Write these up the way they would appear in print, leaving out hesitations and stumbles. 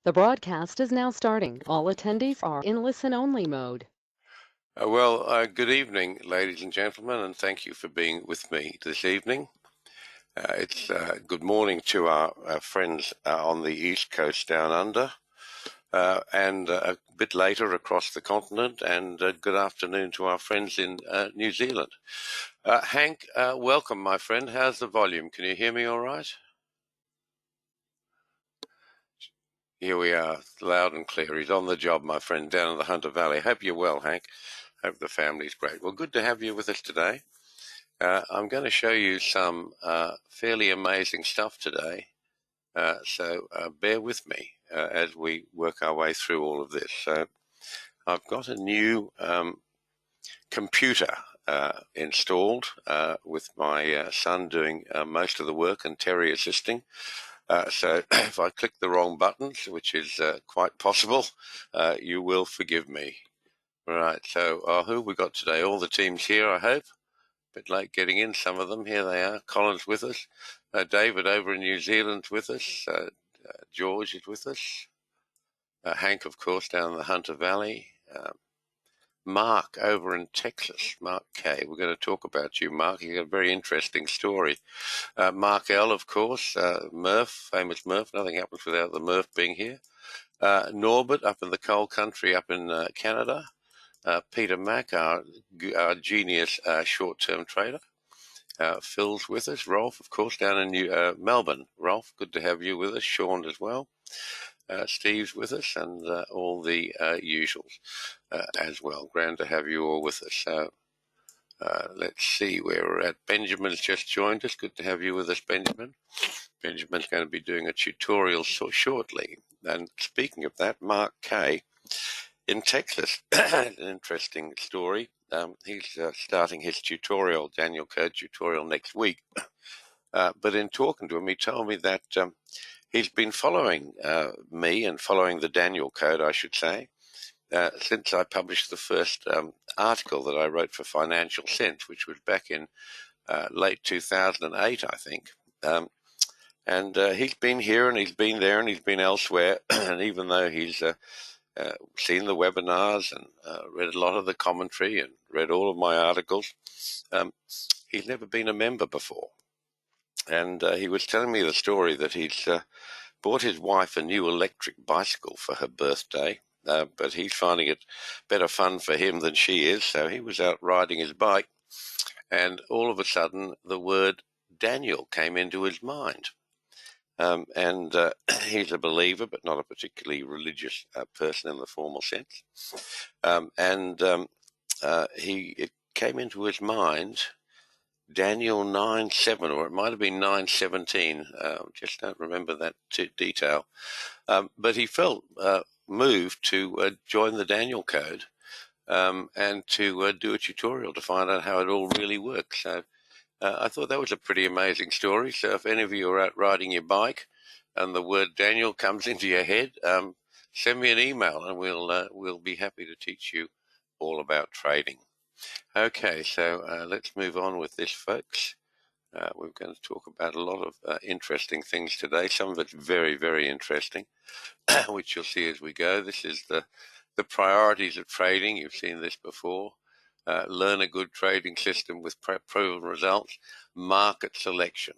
The broadcast is now starting. All attendees are in listen-only mode. Good evening, ladies and gentlemen, and thank you for being with me this evening. It's good morning to our friends on the East Coast down under, and a bit later across the continent, and good afternoon to our friends in New Zealand. Hank, welcome, my friend. How's the volume? Can you hear me all right? Here we are, loud and clear. He's on the job, my friend, down in the Hunter Valley. Hope you're well, Hank. Hope the family's great. Well, good to have you with us today. I'm going to show you some fairly amazing stuff today, so bear with me as we work our way through all of this. So I've got a new computer installed with my son doing most of the work and Terry assisting. So if I click the wrong buttons, which is quite possible, you will forgive me. Right, so who have we got today? All the teams here, I hope. Bit late getting in, some of them. Here they are. Colin's with us. David over in New Zealand's with us. George is with us. Hank, of course, down in the Hunter Valley. Mark over in Texas. Mark K. We're going to talk about you, Mark. You've got a very interesting story. Mark L, of course. Murph, famous Murph. Nothing happens without the Murph being here. Norbert up in the coal country up in Canada. Peter Mack, our genius short-term trader. Phil's with us. Rolf, of course, down in Melbourne. Rolf, good to have you with us. Sean as well. Steve's with us, and all the usuals as well. Grand to have you all with us. So let's see where we're at. Benjamin's just joined us. Good to have you with us, Benjamin. Benjamin's going to be doing a tutorial shortly. And speaking of that, Mark K. in Texas, an interesting story. He's starting his tutorial, Daniel Code tutorial, next week. But in talking to him, he told me that he's been following me and following the Daniel Code, I should say, since I published the first article that I wrote for Financial Sense, which was back in late 2008, I think. And he's been here and he's been there and he's been elsewhere. And even though he's seen the webinars and read a lot of the commentary and read all of my articles, he's never been a member before. And he was telling me the story that he's bought his wife a new electric bicycle for her birthday, but he's finding it better fun for him than she is, so he was out riding his bike, and all of a sudden the word Daniel came into his mind. And he's a believer, but not a particularly religious person in the formal sense. It came into his mind Daniel 9:7, or it might have been 9:17. Just don't remember that detail. But he felt moved to join the Daniel Code and to do a tutorial to find out how it all really works. So I thought that was a pretty amazing story. So if any of you are out riding your bike and the word Daniel comes into your head, send me an email and we'll be happy to teach you all about trading. Okay, so let's move on with this, folks. We're going to talk about a lot of interesting things today. Some of it's very, very interesting, which you'll see as we go. This is the priorities of trading. You've seen this before. Learn a good trading system with proven results. Market selection.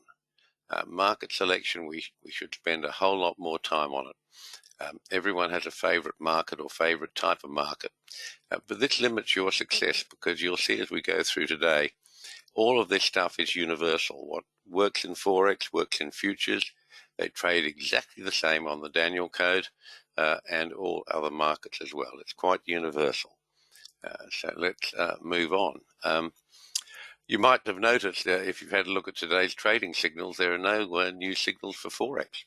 Market selection, we should spend a whole lot more time on it. Everyone has a favorite market or favorite type of market. But this limits your success because you'll see as we go through today, all of this stuff is universal. What works in Forex works in futures. They trade exactly the same on the Daniel Code and all other markets as well. It's quite universal. So let's move on. You might have noticed if you've had a look at today's trading signals, there are no new signals for Forex.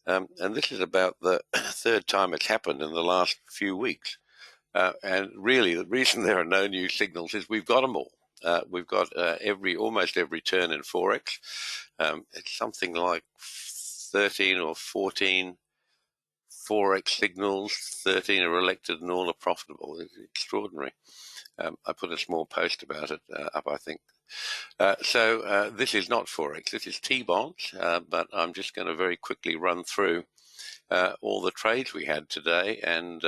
And this is about the third time it's happened in the last few weeks. And really, the reason there are no new signals is we've got them all. We've got almost every turn in Forex. It's something like 13 or 14 Forex signals, 13 are elected and all are profitable. It's extraordinary. I put a small post about it up, I think. So this is not Forex, this is T-bonds, but I'm just going to very quickly run through all the trades we had today, and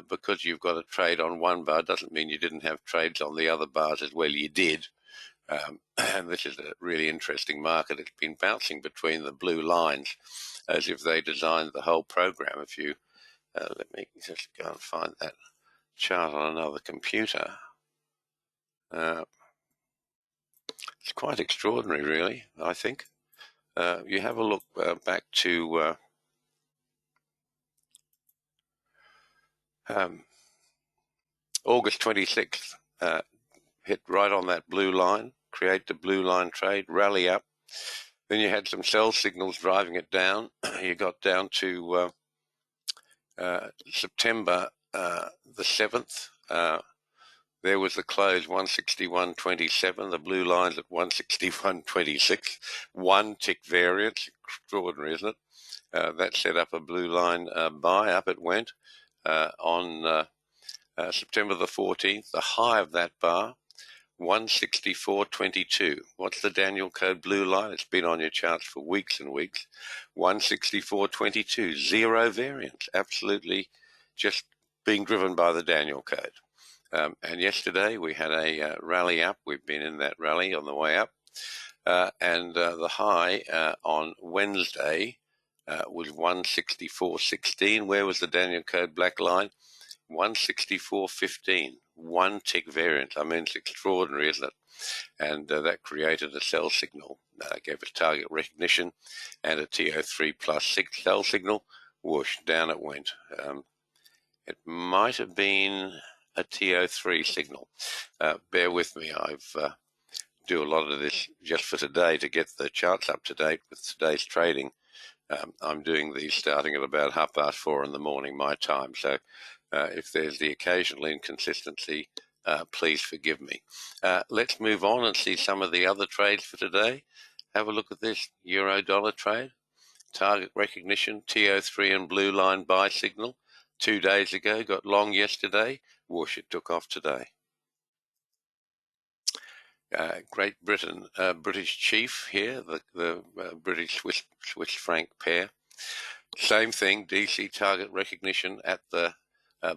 because you've got a trade on one bar doesn't mean you didn't have trades on the other bars as well. You did. And this is a really interesting market. It's been bouncing between the blue lines as if they designed the whole program. If you let me just go and find that chart on another computer. It's quite extraordinary, really, I think. You have a look back to August 26th, hit right on that blue line, create the blue line trade, rally up. Then you had some sell signals driving it down. You got down to September the 7th. There was the close, 161.27. The blue line's at 161.26. One tick variance, extraordinary, isn't it? That set up a blue line buy. Up it went on September the 14th. The high of that bar, 164.22. What's the Daniel code blue line? It's been on your charts for weeks and weeks. 164.22. Zero variance. Absolutely just being driven by the Daniel code. And yesterday we had a rally up. We've been in that rally on the way up. And the high on Wednesday was 164.16. Where was the Daniel code black line? 164.15. One tick variance. I mean, it's extraordinary, isn't it? And that created a sell signal. Gave us target recognition and a TO3 plus 6 sell signal. Whoosh, down it went. It might have been a TO3 signal. Bear with me. I've do a lot of this just for today to get the charts up to date with today's trading. I'm doing these starting at about 4:30 in the morning my time. So if there's the occasional inconsistency, please forgive me. Let's move on and see some of the other trades for today. Have a look at this euro dollar trade. Target recognition, TO3 and blue line buy signal. 2 days ago, got long yesterday. Whoosh, it took off today. Great Britain, British chief here, the British Swiss franc pair. Same thing, DC target recognition at the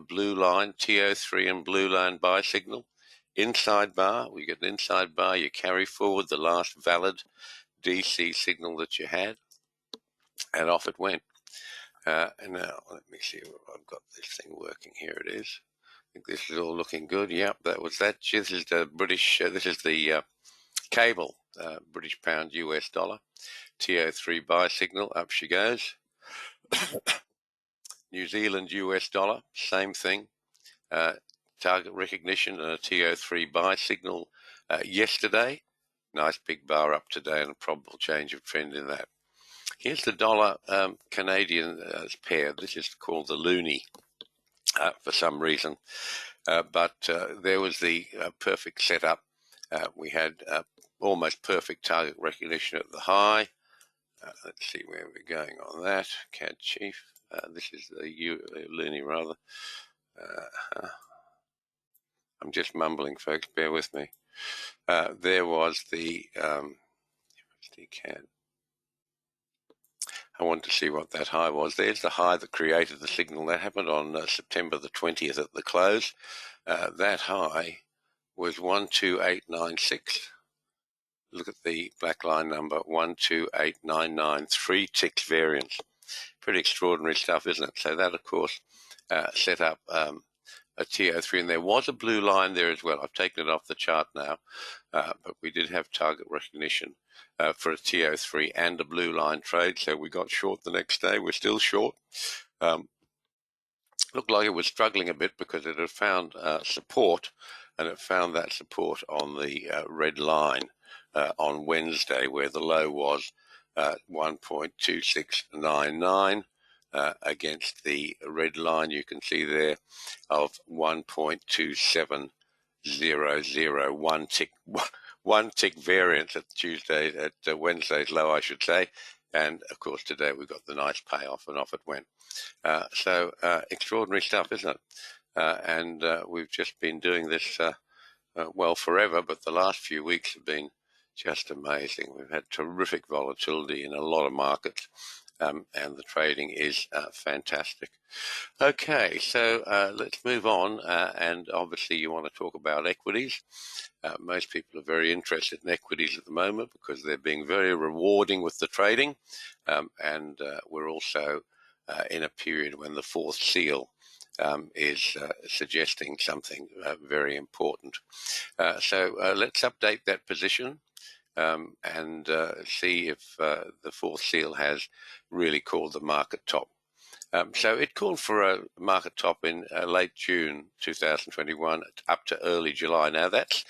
blue line, TO3 and blue line buy signal. Inside bar, we get an inside bar, you carry forward the last valid DC signal that you had, and off it went. And now, let me see if I've got this thing working. Here it is. I think this is all looking good. Yep, that was that. This is the British, this is the cable, British pound, US dollar. TO3 buy signal, up she goes. New Zealand US dollar, same thing. Target recognition and a TO3 buy signal yesterday. Nice big bar up today and a probable change of trend in that. Here's the dollar Canadian pair. This is called the loonie for some reason. But there was the perfect setup. We had almost perfect target recognition at the high. Let's see where we're going on that. CAD Chief. This is the loonie rather. I'm just mumbling, folks. Bear with me. There was the CAD. I want to see what that high was. There's the high that created the signal. That happened on September the 20th at the close. That high was 12896. Look at the black line number, 12899, 3 ticks variance. Pretty extraordinary stuff, isn't it? So that, of course, set up a TO3, and there was a blue line there as well. I've taken it off the chart now, but we did have target recognition for a TO3 and a blue line trade, so we got short the next day. We're still short. Looked like it was struggling a bit because it had found support, and it found that support on the red line on Wednesday, where the low was 1.2699 against the red line you can see there of 1.2700. One tick variance at Wednesday's low, I should say. And of course today we got the nice payoff and off it went. So extraordinary stuff, isn't it? And we've just been doing this well forever, but the last few weeks have been just amazing. We've had terrific volatility in a lot of markets. and the trading is fantastic. Okay, so let's move on, and obviously you want to talk about equities. Most people are very interested in equities at the moment because they're being very rewarding with the trading, and we're also in a period when the fourth seal is suggesting something very important. So let's update that position and see if the fourth seal has really called the market top. So it called for a market top in late June 2021 up to early July. Now that's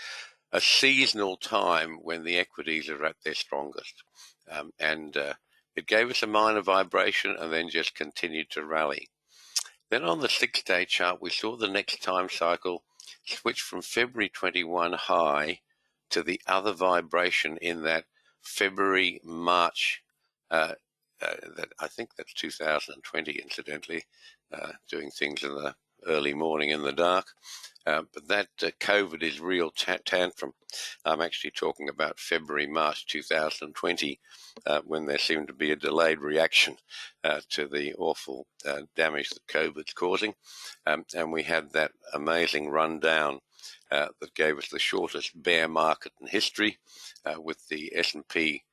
a seasonal time when the equities are at their strongest. And it gave us a minor vibration and then just continued to rally. Then on the 6-day chart, we saw the next time cycle switch from February 21 high to the other vibration in that February, March, that I think that's 2020, incidentally, doing things in the early morning in the dark. But that COVID is real tantrum. I'm actually talking about February, March 2020, when there seemed to be a delayed reaction to the awful damage that COVID's causing. And we had that amazing rundown that gave us the shortest bear market in history, with the S&P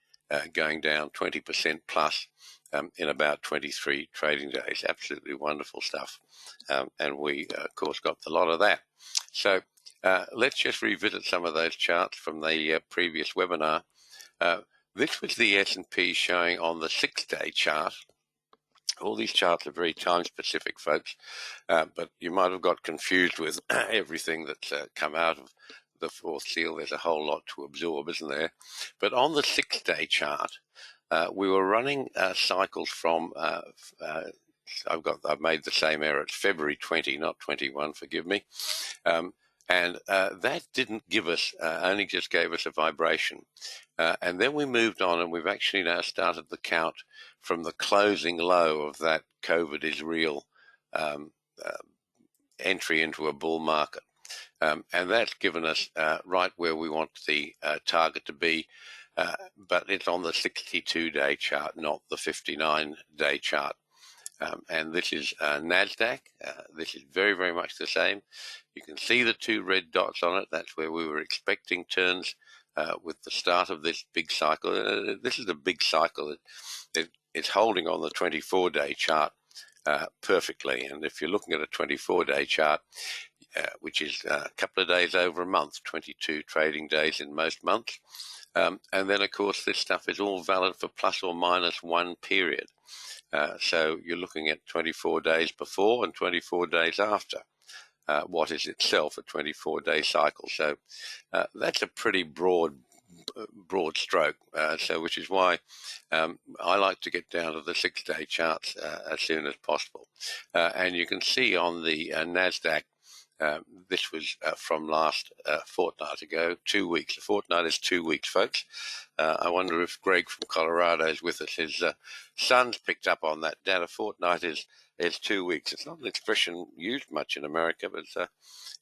going down 20% plus in about 23 trading days. Absolutely wonderful stuff. And we, of course, got a lot of that. So let's just revisit some of those charts from the previous webinar. This was the S&P showing on the 6-day chart. All these charts are very time-specific, folks, but you might have got confused with everything that's come out of the fourth seal. There's a whole lot to absorb, isn't there? But on the 6-day chart, we were running cycles from I've made the same error. It's February 20, not 21, forgive me. And that didn't give us, only just gave us a vibration. And then we moved on, and we've actually now started the count from the closing low of that COVID is real entry into a bull market. And that's given us right where we want the target to be, but it's on the 62-day chart, not the 59-day chart. And this is NASDAQ. This is very, very much the same. You can see the two red dots on it. That's where we were expecting turns with the start of this big cycle. This is a big cycle. It's holding on the 24-day chart perfectly. And if you're looking at a 24-day chart, which is a couple of days over a month, 22 trading days in most months. And then, of course, this stuff is all valid for plus or minus one period. So you're looking at 24 days before and 24 days after what is itself a 24-day cycle. So that's a pretty broad stroke, so which is why I like to get down to the 6-day charts as soon as possible. And you can see on the NASDAQ, this was from last fortnight ago, 2 weeks. A fortnight is 2 weeks, folks. I wonder if Greg from Colorado is with us. His son's picked up on that. Dad, a fortnight is 2 weeks. It's not an expression used much in America, but it's an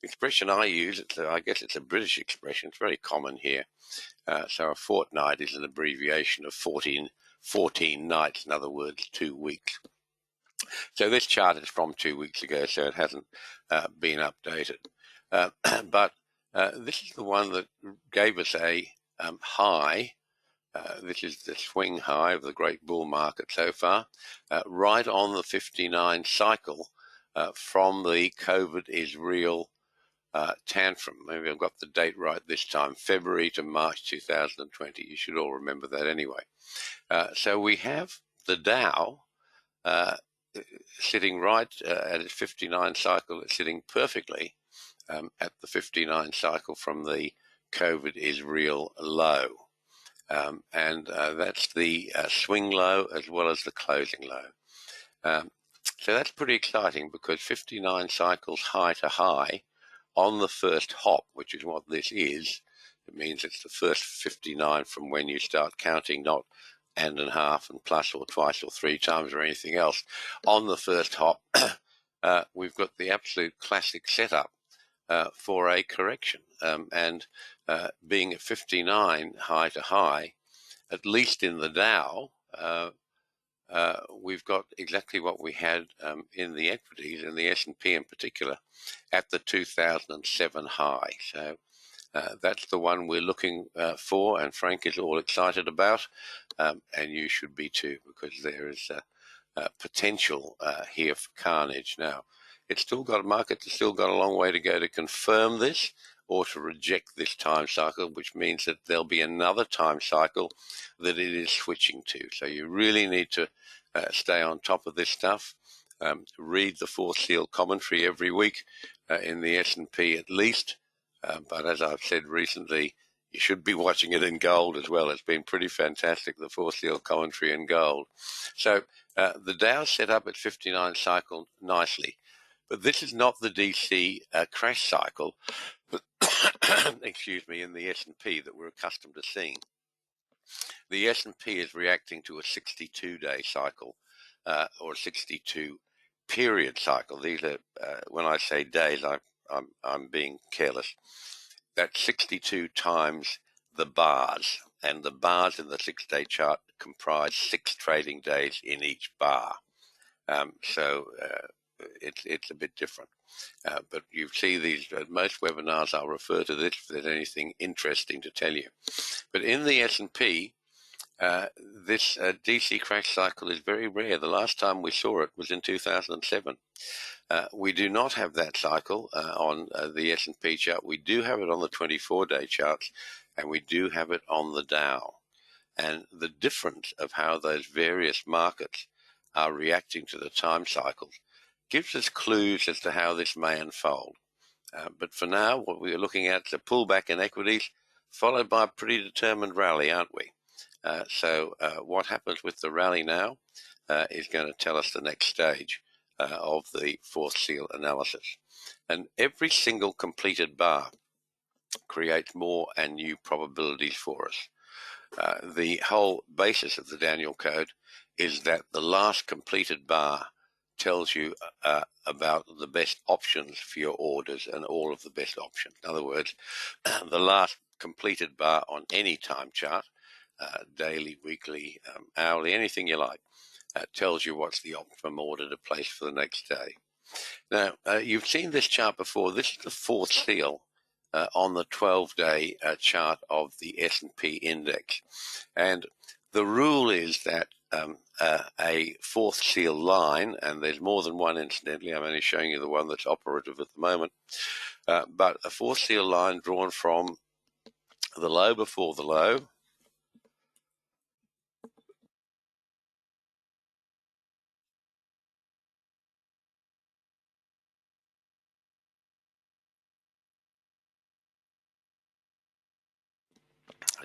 expression I use. I guess it's a British expression. It's very common here. So a fortnight is an abbreviation of 14 nights. In other words, 2 weeks. So this chart is from 2 weeks ago, so it hasn't been updated. But this is the one that gave us a high. This is the swing high of the great bull market so far, right on the 59 cycle from the COVID is real tantrum. Maybe I've got the date right this time, February to March 2020. You should all remember that anyway. So we have the Dow sitting right at its 59 cycle. It's sitting perfectly at the 59 cycle from the COVID is real low. And that's the swing low as well as the closing low. So that's pretty exciting because 59 cycles high to high on the first hop, which is what this is. It means it's the first 59 from when you start counting, not and a half and plus or twice or three times or anything else. On the first hop, we've got the absolute classic setup for a correction. And being at 59 high to high, at least in the Dow, we've got exactly what we had in the equities, in the S&P in particular, at the 2007 high. So that's the one we're looking for, and Frank is all excited about, and you should be too, because there is potential here for carnage. Now, it's still got markets have still got a long way to go to confirm this or to reject this time cycle, which means that there'll be another time cycle that it is switching to. So you really need to stay on top of this stuff. Read the Fourth Seal commentary every week in the S&P at least. But as I've said recently, you should be watching it in gold as well. It's been pretty fantastic, the Fourth Seal commentary in gold. So the Dow set up at 59 cycle nicely, but this is not the DC crash cycle, excuse me, in the S&P that we're accustomed to seeing. The S&P is reacting to a 62-day cycle or a 62 period cycle. These are, when I say days, I'm being careless. That's 62 times the bars, and the bars in the 6-day chart comprise 6 trading days in each bar. So it's a bit different. But you see these, most webinars I'll refer to this if there's anything interesting to tell you. But in the S&P, this DC crash cycle is very rare. The last time we saw it was in 2007. We do not have that cycle on the S&P chart. We do have it on the 24-day charts, and we do have it on the Dow. And the difference of how those various markets are reacting to the time cycles gives us clues as to how this may unfold. But for now, what we are looking at is a pullback in equities, followed by a pretty determined rally, aren't we? So what happens with the rally now is going to tell us the next stage of the Fourth Seal analysis. And every single completed bar creates more and new probabilities for us. The whole basis of the Daniel Code is that the last completed bar tells you about the best options for your orders and all of the best options. In other words, the last completed bar on any time chart, daily, weekly, hourly, anything you like, tells you what's the optimum order to place for the next day. Now, you've seen this chart before. This is the Fourth Seal on the 12-day chart of the S&P index. And the rule is that a Fourth Seal line, and there's more than one incidentally, I'm only showing you the one that's operative at the moment, but a Fourth Seal line drawn from the low before the low,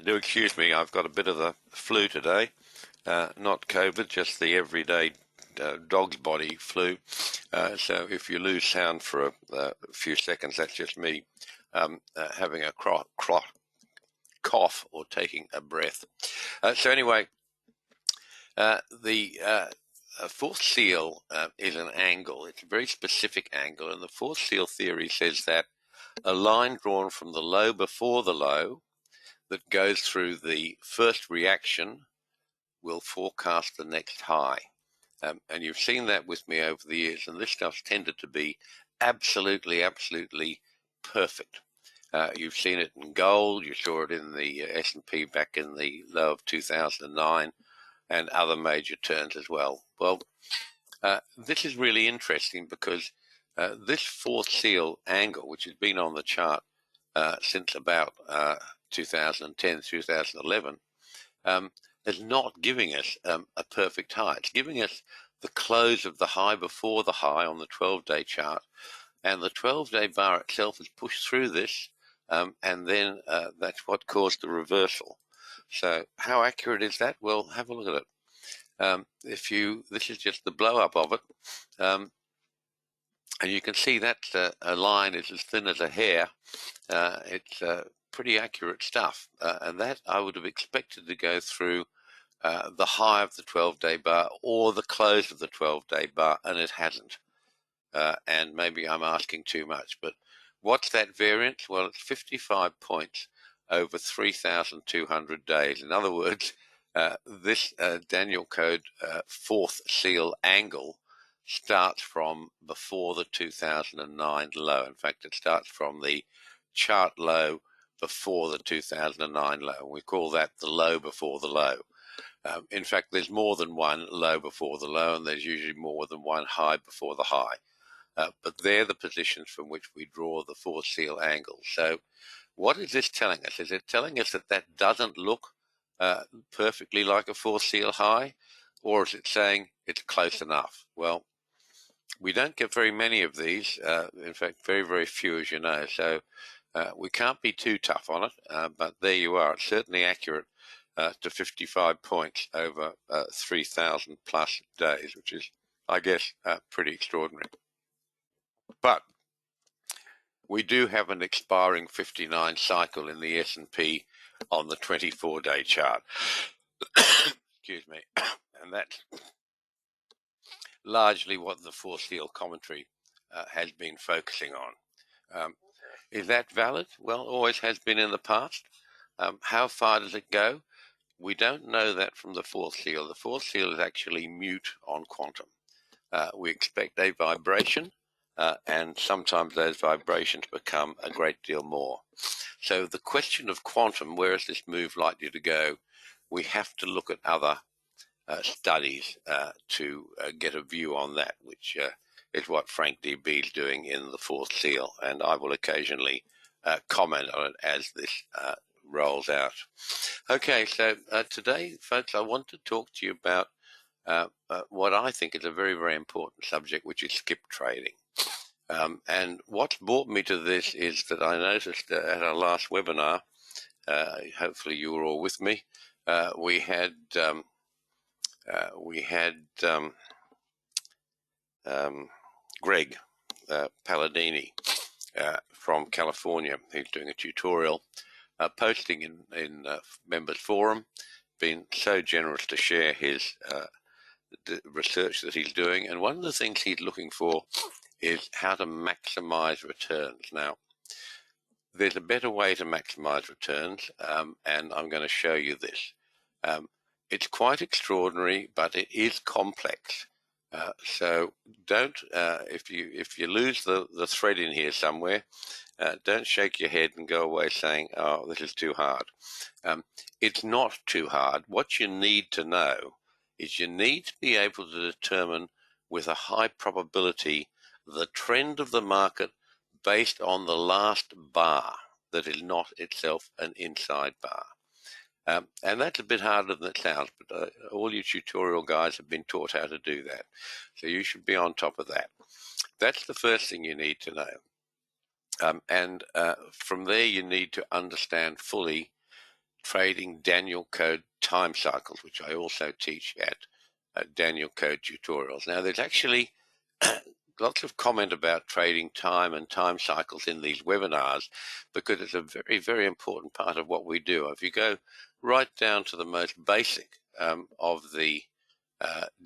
do excuse me, I've got a bit of the flu today, not COVID, just the everyday dog's body flu. So if you lose sound for a few seconds, that's just me having a cough or taking a breath. So anyway, the Fourth Seal is an angle. It's a very specific angle, and the Fourth Seal theory says that a line drawn from the low before the low that goes through the first reaction will forecast the next high. And you've seen that with me over the years, and this stuff's tended to be absolutely perfect. You've seen it in gold, you saw it in the S&P back in the low of 2009, and other major turns as well. Well, this is really interesting because this Fourth Seal angle, which has been on the chart since about 2010, 2011, is not giving us a perfect high. It's giving us the close of the high before the high on the 12-day chart, and the 12-day bar itself has pushed through this, and then that's what caused the reversal. So how accurate is that? Well, have a look at it. This is just the blow up of it, and you can see that a line is as thin as a hair. It's pretty accurate stuff, and that I would have expected to go through the high of the 12-day bar or the close of the 12-day bar, and it hasn't. And maybe I'm asking too much, but what's that variance? Well, it's 55 points over 3,200 days. In other words, This Daniel Code fourth seal angle starts from before the 2009 low. In fact, it starts from the chart low before the 2009 low. We call that the low before the low. In fact, there's more than one low before the low, and there's usually more than one high before the high. But they're the positions from which we draw the fourth seal angle. So what is this telling us? Is it telling us that that doesn't look perfectly like a fourth seal high, or is it saying it's close enough? Well, we don't get very many of these. In fact, very, very few, as you know. So we can't be too tough on it, but there you are. It's certainly accurate to 55 points over 3,000 plus days, which is, I guess, pretty extraordinary. But we do have an expiring 59 cycle in the S&P on the 24-day chart. Excuse me. And that's largely what the fourth seal commentary has been focusing on. Is that valid? Well, always has been in the past. How far does it go? We don't know that from the fourth seal. The fourth seal is actually mute on quantum. We expect a vibration, and sometimes those vibrations become a great deal more. So the question of quantum, where is this move likely to go? We have to look at other studies to get a view on that, which is what Frank DB is doing in the fourth seal, and I will occasionally comment on it as this rolls out. Okay, so today, folks, I want to talk to you about what I think is a very, very important subject, which is skip trading. And what's brought me to this is that I noticed at our last webinar, hopefully you were all with me, we had Greg Palladini from California. He's doing a tutorial, posting in members forum, been so generous to share his the research that he's doing. And one of the things he's looking for is how to maximize returns. Now, there's a better way to maximize returns, and I'm going to show you this. It's quite extraordinary, but it is complex. So don't, if you lose the thread in here somewhere, don't shake your head and go away saying, oh, this is too hard. It's not too hard. What you need to know is you need to be able to determine with a high probability the trend of the market based on the last bar that is not itself an inside bar. And that's a bit harder than it sounds, but all you tutorial guys have been taught how to do that. So you should be on top of that. That's the first thing you need to know. And from there, you need to understand fully trading Daniel Code time cycles, which I also teach at Daniel Code tutorials. Now, there's actually lots of comment about trading time and time cycles in these webinars because it's a very, very important part of what we do. If you go right down to the most basic of the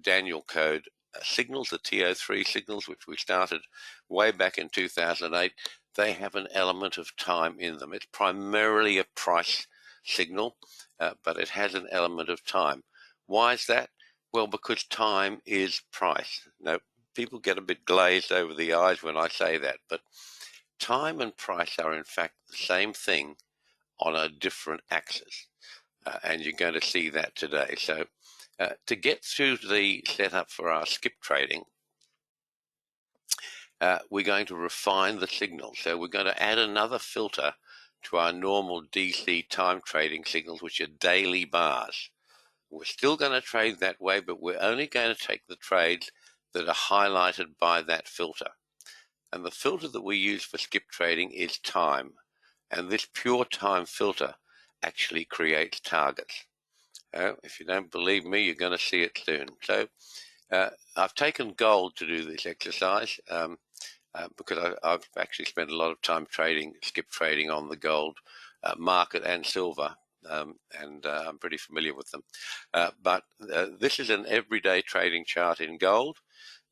Daniel Code signals, the TO3 signals, which we started way back in 2008, they have an element of time in them. It's primarily a price signal, but it has an element of time. Why is that? Well, because time is price. Now, people get a bit glazed over the eyes when I say that, but time and price are in fact the same thing on a different axis, and you're going to see that today. So to get through the setup for our skip trading, we're going to refine the signal. So we're going to add another filter to our normal DC time trading signals, which are daily bars. We're still going to trade that way, but we're only going to take the trades that are highlighted by that filter. And the filter that we use for skip trading is time. And this pure time filter actually creates targets. If you don't believe me, you're going to see it soon. So I've taken gold to do this exercise because I've actually spent a lot of time trading, skip trading on the gold market and silver. And I'm pretty familiar with them. But this is an everyday trading chart in gold.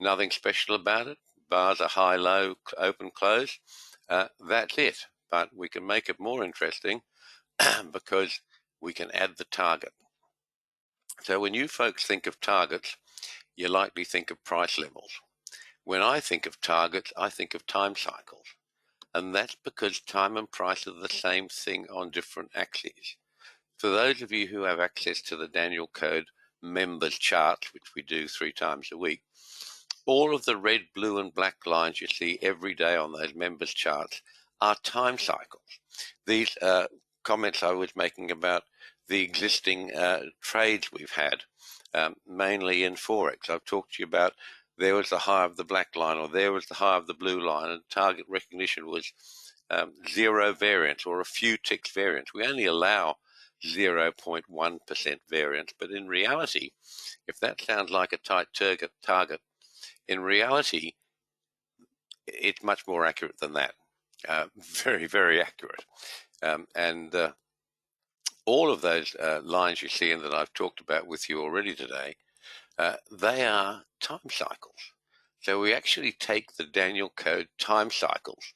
Nothing special about it. Bars are high, low, open, close. That's it. But we can make it more interesting because we can add the target. So when you folks think of targets, you likely think of price levels. When I think of targets, I think of time cycles. And that's because time and price are the same thing on different axes. For those of you who have access to the Daniel Code members charts, which we do 3 times a week, all of the red, blue, and black lines you see every day on those members charts are time cycles. These comments I was making about the existing trades we've had, mainly in Forex. I've talked to you about there was the high of the black line, or there was the high of the blue line, and target recognition was 0 variance or a few ticks variance. We only allow 0.1% variance, but in reality, if that sounds like a tight target, in reality, it's much more accurate than that. Very, very accurate. And all of those lines you see and that I've talked about with you already today, they are time cycles. So we actually take the Daniel Code time cycles,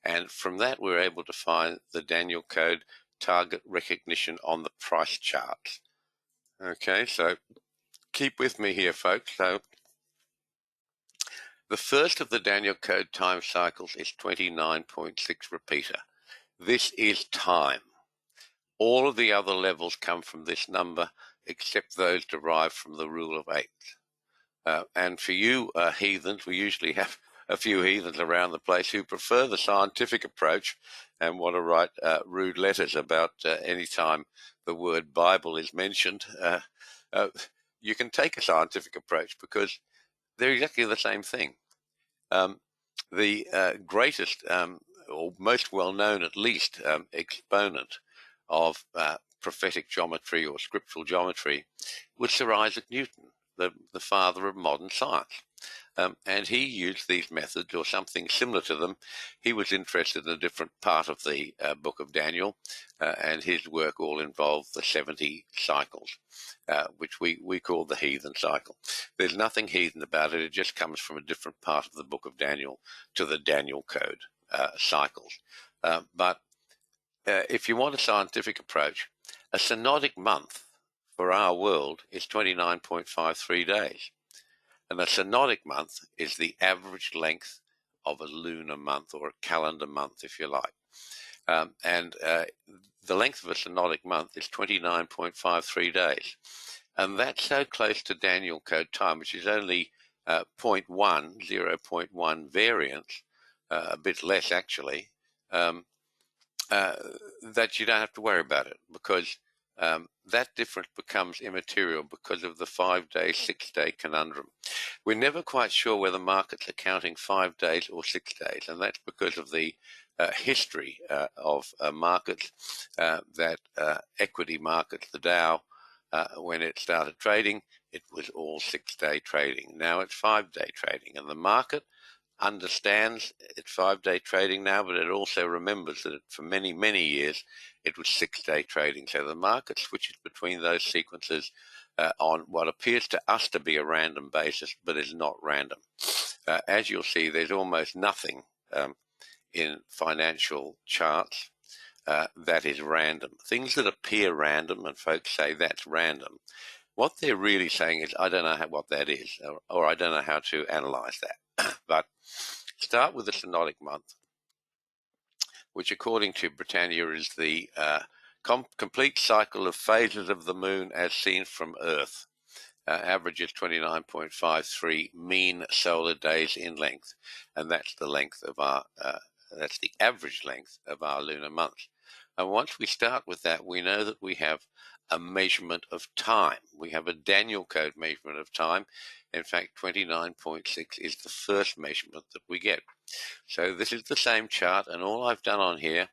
and from that we're able to find the Daniel Code target recognition on the price charts. Okay, so keep with me here, folks. So the first of the Daniel Code time cycles is 29.6 repeater. This is time. All of the other levels come from this number, except those derived from the rule of eighths. And for you heathens, we usually have a few heathens around the place who prefer the scientific approach and want to write rude letters about any time the word Bible is mentioned. You can take a scientific approach because they're exactly the same thing. The greatest, or most well-known at least, exponent of prophetic geometry or scriptural geometry was Sir Isaac Newton, the father of modern science. And he used these methods or something similar to them. He was interested in a different part of the book of Daniel, and his work all involved the 70 cycles, which we call the heathen cycle. There's nothing heathen about it. It just comes from a different part of the book of Daniel to the Daniel Code cycles. But if you want a scientific approach, a synodic month for our world is 29.53 days. And a synodic month is the average length of a lunar month or a calendar month, if you like. And the length of a synodic month is 29.53 days. And that's so close to Daniel Code time, which is only 0.1 variance, a bit less actually, that you don't have to worry about it, because that difference becomes immaterial because of the 5-day, 6-day conundrum. We're never quite sure whether markets are counting 5 days or 6 days, and that's because of the history of markets, that equity markets, the Dow, when it started trading, it was all 6-day trading. Now it's 5-day trading, and the market understands it's 5-day trading now, but it also remembers that for many, many years it was 6-day trading. So the market switches between those sequences on what appears to us to be a random basis, but is not random. As you'll see, there's almost nothing in financial charts that is random. Things that appear random, and folks say that's random, what they're really saying is, I don't know what that is, or I don't know how to analyze that. But start with the synodic month, which according to Britannia is the complete cycle of phases of the moon as seen from Earth. Averages 29.53 mean solar days in length, and that's the length of our that's the average length of our lunar month. And once we start with that, we know that we have a measurement of time. We have a Daniel Code measurement of time. In fact, 29.6 is the first measurement that we get. So this is the same chart, and all I've done on here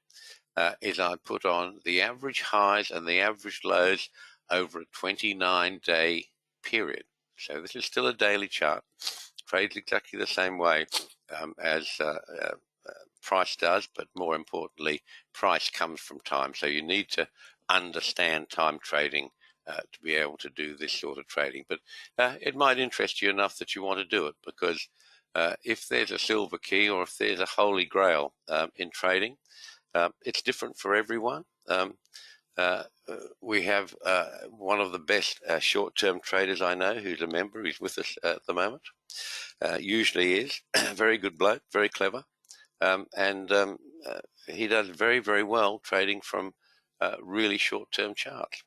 is I put on the average highs and the average lows over a 29-day period. So this is still a daily chart. Trades exactly the same way as price does, but more importantly, price comes from time. So you need to understand time trading to be able to do this sort of trading. But it might interest you enough that you want to do it, because if there's a silver key, or if there's a holy grail in trading, it's different for everyone. we have one of the best short-term traders I know who's a member. He's with us at the moment. Usually is. Very good bloke, very clever. And he does very, very well trading from really short-term charts.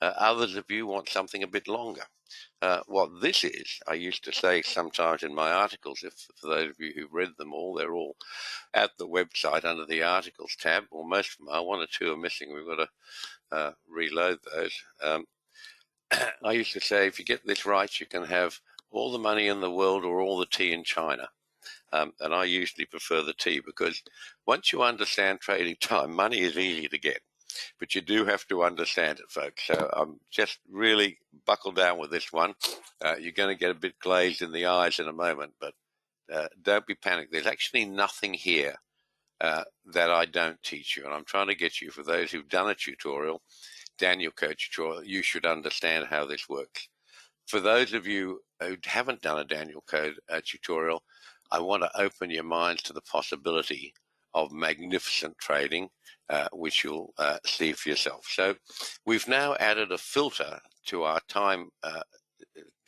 Others of you want something a bit longer. What this is, I used to say sometimes in my articles, if for those of you who've read them all, they're all at the website under the articles tab, or most of them are. One or two are missing. We've got to reload those. I used to say, if you get this right, you can have all the money in the world or all the tea in China. And I usually prefer the tea, because once you understand trading time, money is easy to get, but you do have to understand it, folks. So I'm just really buckled down with this one. You're going to get a bit glazed in the eyes in a moment, but don't be panicked. There's actually nothing here that I don't teach you, and I'm trying to get you, for those who've done a tutorial, Daniel Code tutorial, you should understand how this works. For those of you who haven't done a Daniel Code tutorial, I want to open your minds to the possibility of magnificent trading, which you'll see for yourself. So we've now added a filter to our time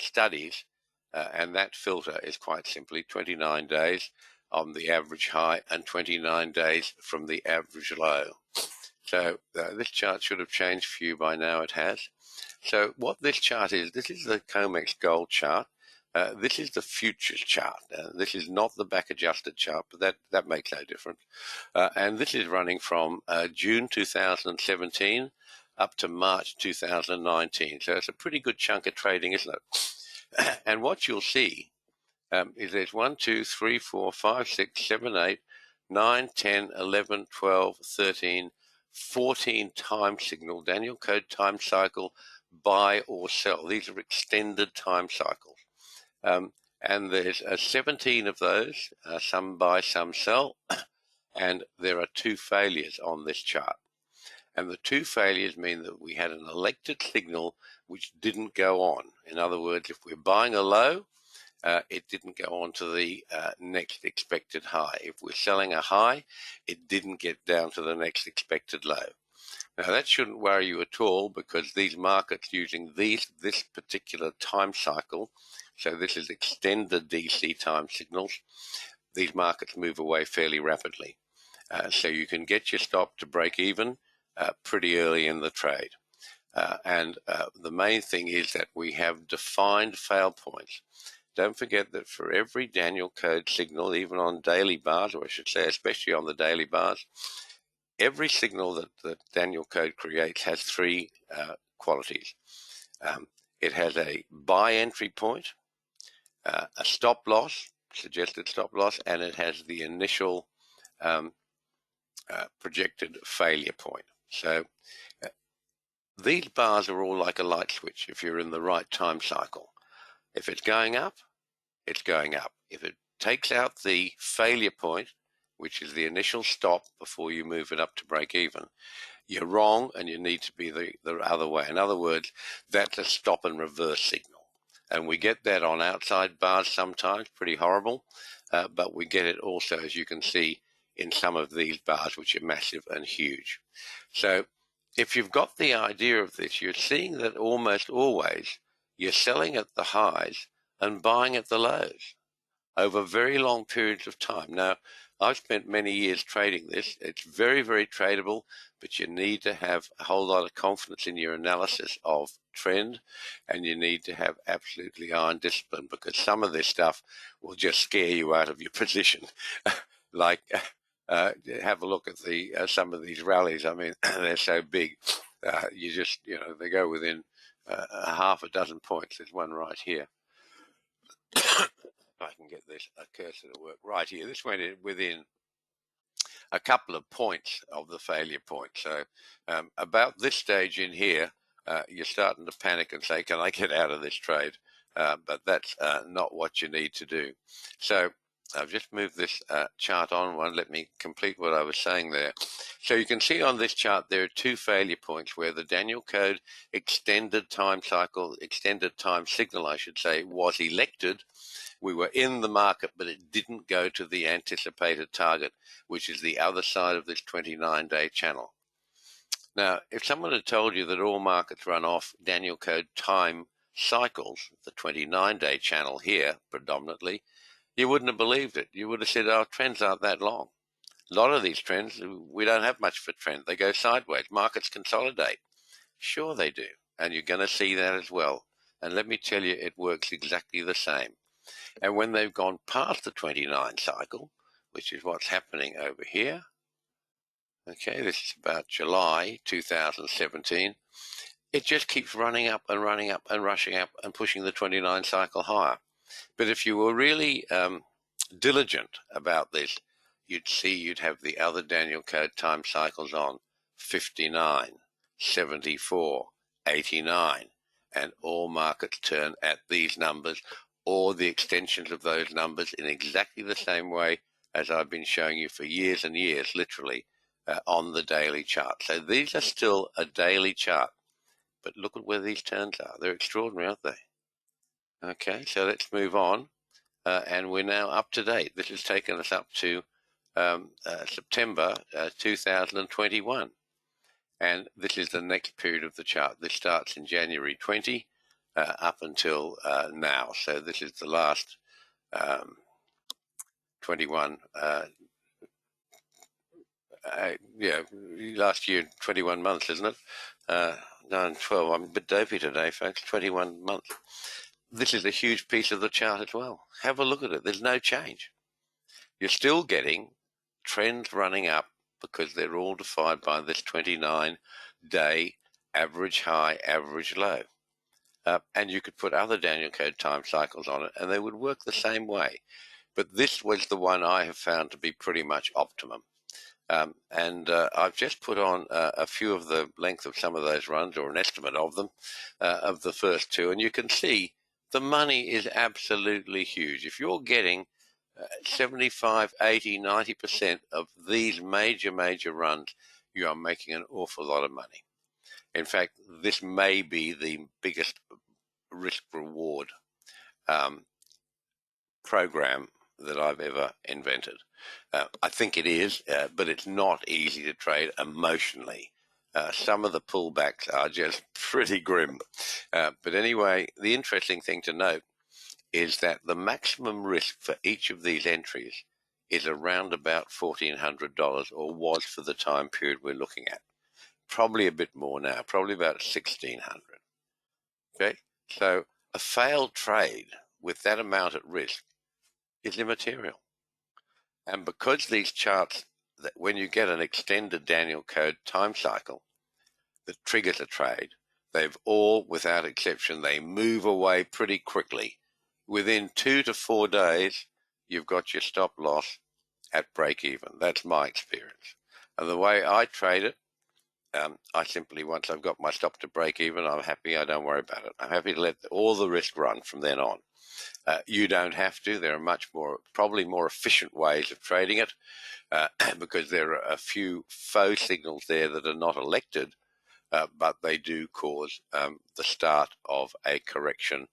studies, and that filter is quite simply 29 days on the average high and 29 days from the average low. So this chart should have changed for you by now. It has. So what this chart is, this is the COMEX gold chart. This is the futures chart. This is not the back adjusted chart, but that makes no difference. And this is running from June 2017 up to March 2019. So it's a pretty good chunk of trading, isn't it? And what you'll see is there's 1, 2, 3, 4, 5, 6, 7, 8, 9, 10, 11, 12, 13, 14 time signal, Daniel Code time cycle, buy or sell. These are extended time cycles. And there's 17 of those, some buy, some sell, and there are 2 failures on this chart. And the 2 failures mean that we had an elected signal which didn't go on. In other words, if we're buying a low, it didn't go on to the next expected high. If we're selling a high, it didn't get down to the next expected low. Now, that shouldn't worry you at all, because these markets using this particular time cycle, so this is extended DC time signals, these markets move away fairly rapidly. So you can get your stop to break even pretty early in the trade. And the main thing is that we have defined fail points. Don't forget that for every Daniel Code signal, even on daily bars, or I should say especially on the daily bars, every signal that Daniel Code creates has 3 qualities. It has a buy entry point, a stop loss, suggested stop loss, and it has the initial projected failure point. So these bars are all like a light switch if you're in the right time cycle. If it's going up, it's going up. If it takes out the failure point, which is the initial stop before you move it up to break even, you're wrong, and you need to be the other way. In other words, that's a stop and reverse signal. And we get that on outside bars sometimes, pretty horrible, but we get it also, as you can see, in some of these bars, which are massive and huge. So if you've got the idea of this, you're seeing that almost always you're selling at the highs and buying at the lows over very long periods of time. Now, I've spent many years trading this. It's very, very tradable, but you need to have a whole lot of confidence in your analysis of trend, and you need to have absolutely iron discipline, because some of this stuff will just scare you out of your position. Like, have a look at the some of these rallies. I mean, they're so big. You just, they go within a half a dozen points. There's one right here. If I can get this cursor to work right here. This went in within a couple of points of the failure point. So about this stage in here, you're starting to panic and say, can I get out of this trade? But that's not what you need to do. So I've just moved this chart on one. Let me complete what I was saying there. So you can see on this chart there are 2 failure points where the Daniel Code extended time cycle, extended time signal, I should say, was elected. We were in the market, but it didn't go to the anticipated target, which is the other side of this 29-day channel. Now, if someone had told you that all markets run off Daniel code time cycles, the 29-day channel here predominantly, you wouldn't have believed it. You would have said, oh, trends aren't that long. A lot of these trends, we don't have much of a trend. They go sideways. Markets consolidate. Sure they do. And you're going to see that as well. And let me tell you, it works exactly the same. And when they've gone past the 29 cycle, which is what's happening over here, okay, this is about July 2017, it just keeps running up and running up and rushing up and pushing the 29 cycle higher. But if you were really diligent about this, you'd see you'd have the other Daniel code time cycles on 59, 74, 89, and all markets turn at these numbers or the extensions of those numbers in exactly the same way as I've been showing you for years and years, literally, on the daily chart. So these are still a daily chart, but look at where these turns are. They're extraordinary, aren't they? Okay, so let's move on. And we're now up to date. This has taken us up to September 2021. And this is the next period of the chart. This starts in January 20 up until now. So this is the last 21, last year, 21 months, isn't it? No, 12. I'm a bit dopey today, folks. 21 months. This is a huge piece of the chart as well. Have a look at it. There's no change. You're still getting trends running up because they're all defined by this 29-day average high, average low. And you could put other Daniel code time cycles on it and they would work the same way. But this was the one I have found to be pretty much optimum. I've just put on a few of the length of some of those runs, or an estimate of them, of the first two, and you can see the money is absolutely huge. If you're getting 75, 80, 90% of these major runs, you are making an awful lot of money. In fact, this may be the biggest risk-reward program that I've ever invented. I think it is, but it's not easy to trade emotionally. Some of the pullbacks are just pretty grim. But anyway, the interesting thing to note is that the maximum risk for each of these entries is around about $1,400, or was for the time period we're looking at. Probably a bit more now, probably about 1,600. Okay, so a failed trade with that amount at risk is immaterial. And because these charts, that when you get an extended Daniel code time cycle that triggers a trade, they've all, without exception, they move away pretty quickly. Within 2 to 4 days, you've got your stop loss at break even. That's my experience. And the way I trade it, I simply, once I've got my stop to break even, I'm happy. I don't worry about it. I'm happy to let all the risk run from then on. You don't have to. There are much more, probably more efficient ways of trading it, because there are a few faux signals there that are not elected, but they do cause the start of a correction,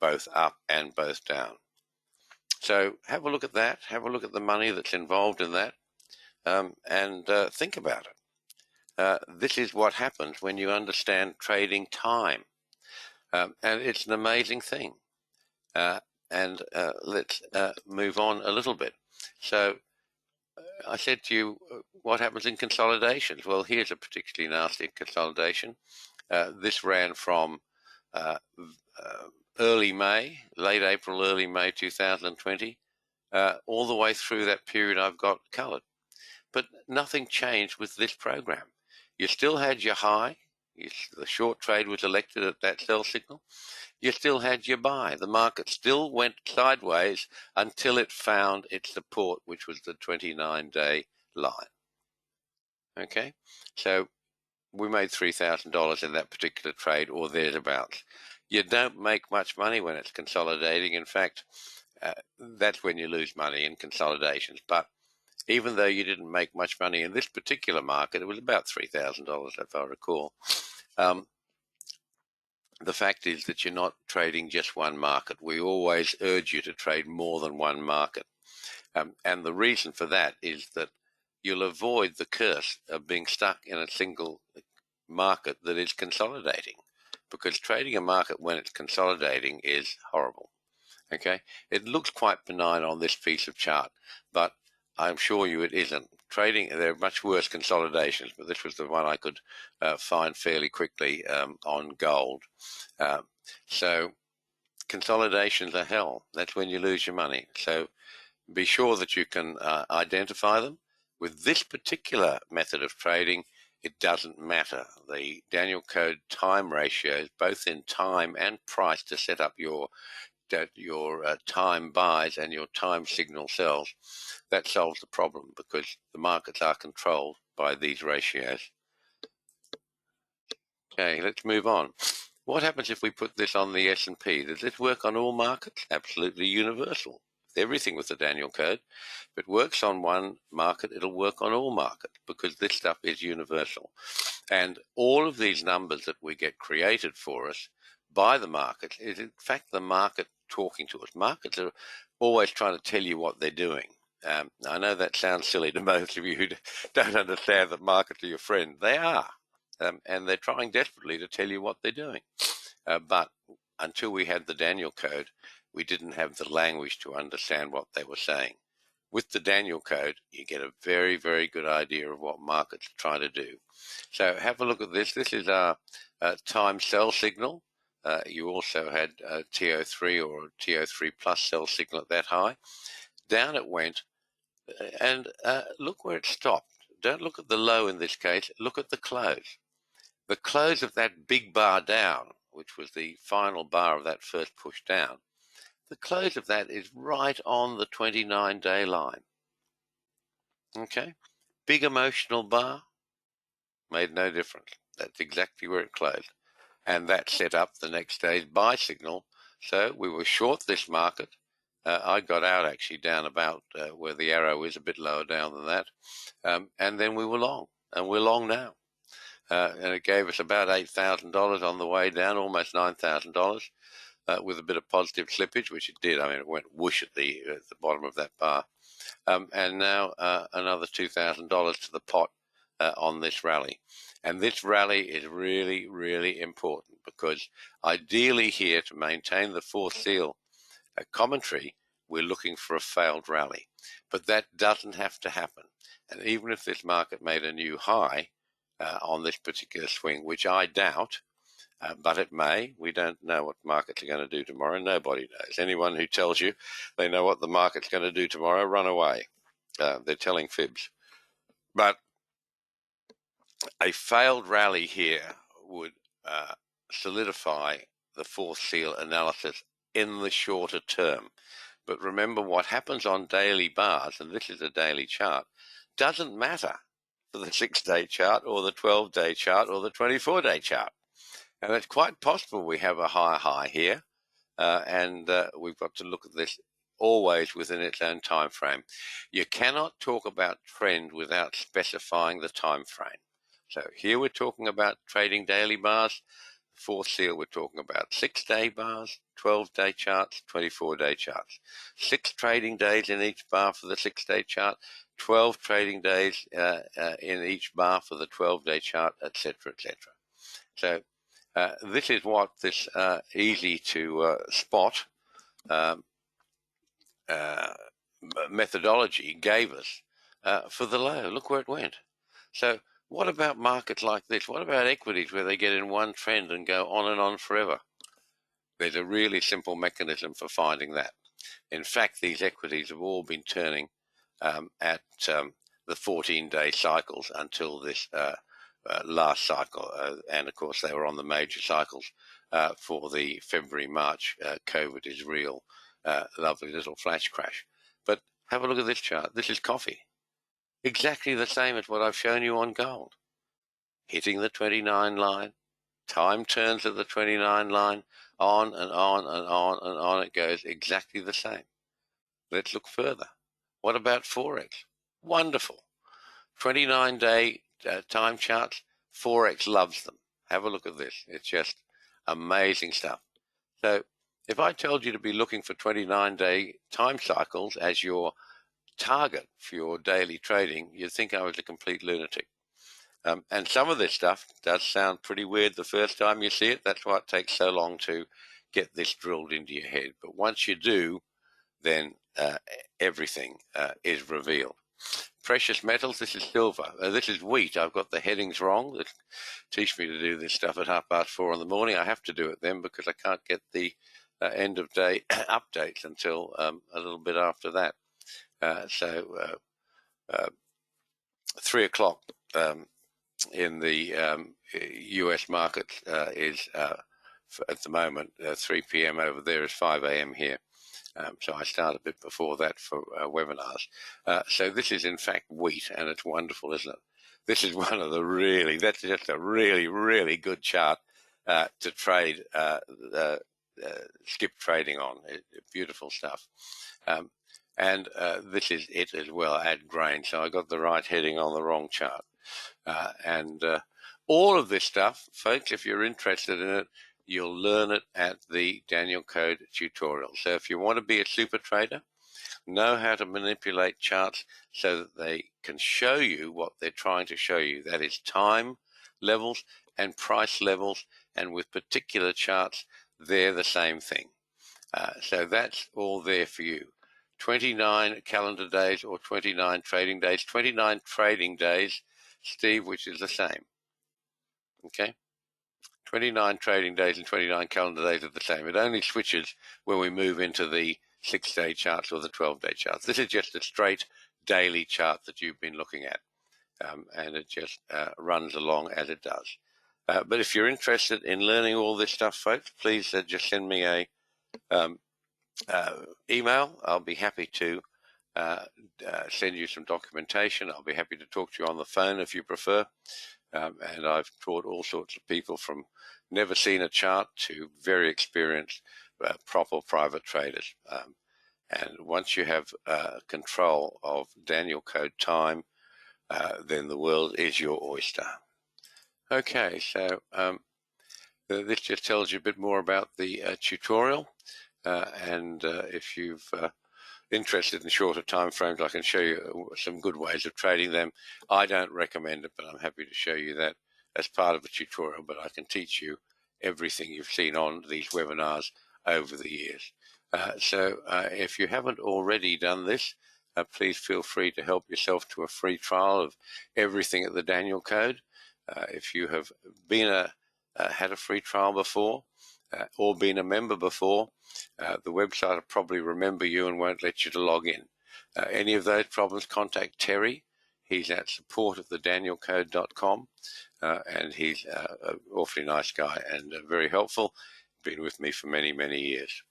both up and both down. So have a look at that. Have a look at the money that's involved in that, and think about it. This is what happens when you understand trading time, and it's an amazing thing. And let's move on a little bit. So I said to you, what happens in consolidations? Well, here's a particularly nasty consolidation. This ran from early May, late April, early May 2020, all the way through that period I've got coloured. But nothing changed with this program. You still had your high. The short trade was elected at that sell signal. You still had your buy. The market still went sideways until it found its support, which was the 29-day line. Okay, so we made $3,000 in that particular trade, or thereabouts. You don't make much money when it's consolidating. In fact, that's when you lose money in consolidations. But even though you didn't make much money in this particular market, it was about $3,000, if I recall. The fact is that you're not trading just one market. We always urge you to trade more than one market. And the reason for that is that you'll avoid the curse of being stuck in a single market that is consolidating, because trading a market when it's consolidating is horrible. Okay, it looks quite benign on this piece of chart, but I'm sure you it isn't. Trading, there are much worse consolidations, but this was the one I could find fairly quickly on gold. So consolidations are hell. That's when you lose your money. So be sure that you can identify them. With this particular method of trading, it doesn't matter. The Daniel Code time ratios, both in time and price to set up your time buys and your time signal sells, that solves the problem because the markets are controlled by these ratios. Okay, let's move on. What happens if we put this on the S&P? Does this work on all markets? Absolutely universal. Everything with the Daniel Code. If it works on one market, it'll work on all markets because this stuff is universal. And all of these numbers that we get created for us by the market is in fact the market talking to us. Markets are always trying to tell you what they're doing. I know that sounds silly to most of you who don't understand that markets are your friend. They are. And they're trying desperately to tell you what they're doing. But until we had the Daniel Code, we didn't have the language to understand what they were saying. With the Daniel Code, you get a very, very good idea of what markets are trying to do. So have a look at this. This is our time sell signal. You also had TO3 or TO3 plus sell signal at that high. Down it went, and look where it stopped. Don't look at the low in this case, look at the close. The close of that big bar down, which was the final bar of that first push down, the close of that is right on the 29-day line. Okay? Big emotional bar, made no difference. That's exactly where it closed. And that set up the next day's buy signal. So we were short this market. I got out actually down about where the arrow is, a bit lower down than that. And then we were long, and we're long now. And it gave us about $8,000 on the way down, almost $9,000, with a bit of positive slippage, which it did. I mean, it went whoosh at the bottom of that bar. And now another $2,000 to the pot on this rally. And this rally is really, really important because ideally here to maintain the fourth seal commentary, we're looking for a failed rally. But that doesn't have to happen. And even if this market made a new high on this particular swing, which I doubt, but it may. We don't know what markets are going to do tomorrow. Nobody knows. Anyone who tells you they know what the market's going to do tomorrow, run away. They're telling fibs. But a failed rally here would solidify the fourth seal analysis in the shorter term. But remember, what happens on daily bars, and this is a daily chart, doesn't matter for the 6-day chart or the 12-day chart or the 24-day chart. And it's quite possible we have a higher high here, and we've got to look at this always within its own time frame. You cannot talk about trend without specifying the time frame. So here we're talking about trading daily bars. Fourth seal, we're talking about 6-day bars, 12-day charts, 24-day charts. 6 trading days in each bar for the 6-day chart, 12 trading days in each bar for the 12-day chart, etc., etc. So this is what this easy to spot methodology gave us for the low. Look where it went. So what about markets like this? What about equities where they get in one trend and go on and on forever? There's a really simple mechanism for finding that. In fact, these equities have all been turning at the 14-day cycles until this last cycle, and of course they were on the major cycles for the February-March COVID is real, lovely little flash crash. But have a look at this chart. This is coffee. Exactly the same as what I've shown you on gold. Hitting the 29 line, time turns at the 29 line, on and on and on and on it goes, exactly the same. Let's look further. What about Forex? Wonderful. 29-day time charts, Forex loves them. Have a look at this. It's just amazing stuff. So if I told you to be looking for 29-day time cycles as your target for your daily trading, you'd think I was a complete lunatic. And some of this stuff does sound pretty weird the first time you see it. That's why it takes so long to get this drilled into your head. But once you do, then everything is revealed. Precious metals, this is silver. This is wheat. I've got the headings wrong. That teach me to do this stuff at 4:30 in the morning. I have to do it then because I can't get the end of day updates until a little bit after that. So 3 o'clock in the US market is at the moment 3 p.m. over there is 5 a.m. here. So I start a bit before that for webinars. So this is in fact wheat, and it's wonderful, isn't it? This is one of the that's just a really, really good chart to trade, skip trading on. Beautiful stuff. And this is it as well, add grain. So I got the right heading on the wrong chart. And all of this stuff, folks, if you're interested in it, you'll learn it at the Daniel Code tutorial. So if you want to be a super trader, know how to manipulate charts so that they can show you what they're trying to show you. That is time levels and price levels, and with particular charts, they're the same thing. So that's all there for you. 29 calendar days or 29 trading days. 29 trading days, Steve, which is the same. Okay? 29 trading days and 29 calendar days are the same. It only switches when we move into the 6-day charts or the 12-day charts. This is just a straight daily chart that you've been looking at, and it just runs along as it does. But if you're interested in learning all this stuff, folks, please just send me a email. I'll be happy to send you some documentation. I'll be happy to talk to you on the phone if you prefer. And I've taught all sorts of people from never seen a chart to very experienced, proper private traders. And once you have control of Daniel Code time, then the world is your oyster. Okay, so this just tells you a bit more about the tutorial. And if you've interested in shorter time frames, I can show you some good ways of trading them. I don't recommend it, but I'm happy to show you that as part of a tutorial. But I can teach you everything you've seen on these webinars over the years. So if you haven't already done this, please feel free to help yourself to a free trial of everything at the Daniel Code. If you have been had a free trial before or been a member before, the website will probably remember you and won't let you to log in. Any of those problems, contact Terry. He's at support@thedanielcode.com, and he's an awfully nice guy and very helpful. Been with me for many, many years.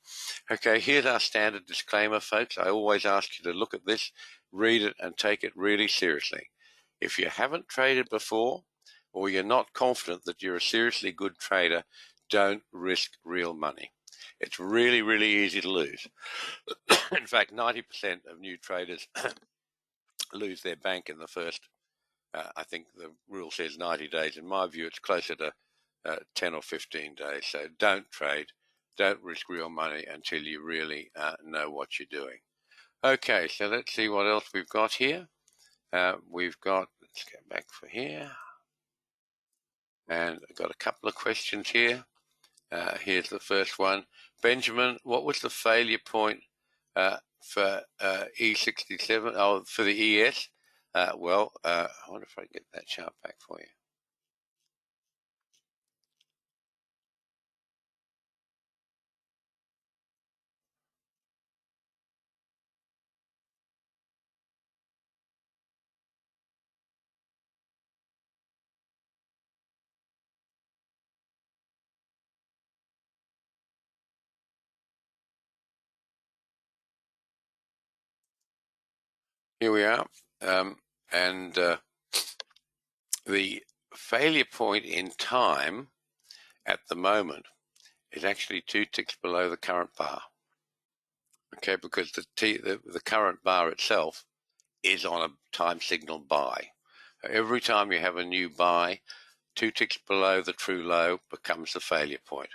Okay, here's our standard disclaimer, folks. I always ask you to look at this, read it, and take it really seriously. If you haven't traded before, or you're not confident that you're a seriously good trader, don't risk real money. It's really, really easy to lose. In fact, 90% of new traders lose their bank in the first, I think the rule says 90 days. In my view, it's closer to 10 or 15 days. So don't trade, don't risk real money until you really know what you're doing. Okay, so let's see what else we've got here. We've got, let's go back for here. And I've got a couple of questions here. Here's the first one. Benjamin, what was the failure point for E67? Oh, for the ES? I wonder if I can get that chart back for you. Here we are. And the failure point in time at the moment is actually 2 ticks below the current bar. Okay, because the current bar itself is on a time signal buy. Every time you have a new buy, 2 ticks below the true low becomes the failure point.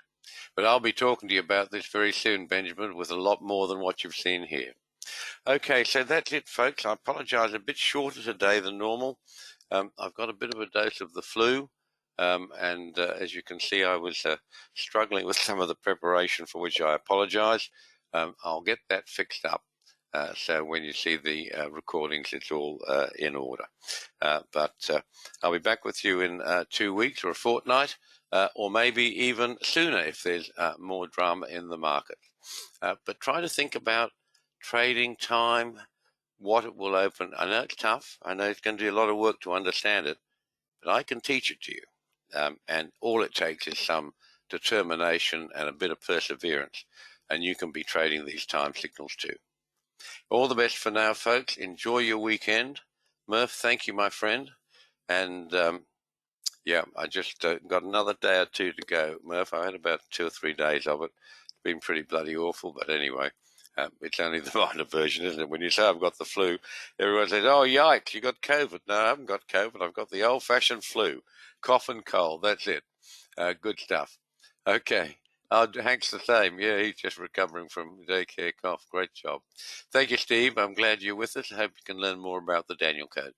But I'll be talking to you about this very soon, Benjamin, with a lot more than what you've seen here. Okay, so that's it, folks. I apologize, a bit shorter today than normal. I've got a bit of a dose of the flu, and as you can see, I was struggling with some of the preparation, for which I apologise. I'll get that fixed up. So when you see the recordings, it's all in order. But I'll be back with you in 2 weeks or a fortnight, or maybe even sooner if there's more drama in the market. But try to think about trading time, what it will open. I know it's tough. I know it's going to do a lot of work to understand it, but I can teach it to you. And all it takes is some determination and a bit of perseverance, and you can be trading these time signals too. All the best for now, folks. Enjoy your weekend. Murph, thank you, my friend. And yeah, I just got another day or two to go, Murph. I had about 2 or 3 days of it. It's been pretty bloody awful, but anyway, it's only the minor version, isn't it? When you say I've got the flu, everyone says, oh, yikes, you got COVID. No, I haven't got COVID. I've got the old-fashioned flu. Cough and cold, that's it. Good stuff. Okay. Oh, Hank's the same. Yeah, he's just recovering from daycare cough. Great job. Thank you, Steve. I'm glad you're with us. I hope you can learn more about the Daniel Code.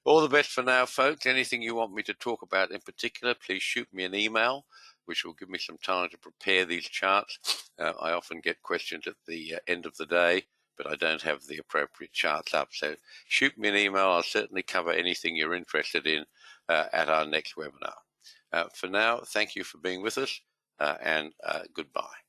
All the best for now, folks. Anything you want me to talk about in particular, please shoot me an email, which will give me some time to prepare these charts. I often get questions at the end of the day, but I don't have the appropriate charts up. So shoot me an email. I'll certainly cover anything you're interested in at our next webinar. For now, thank you for being with us, and goodbye.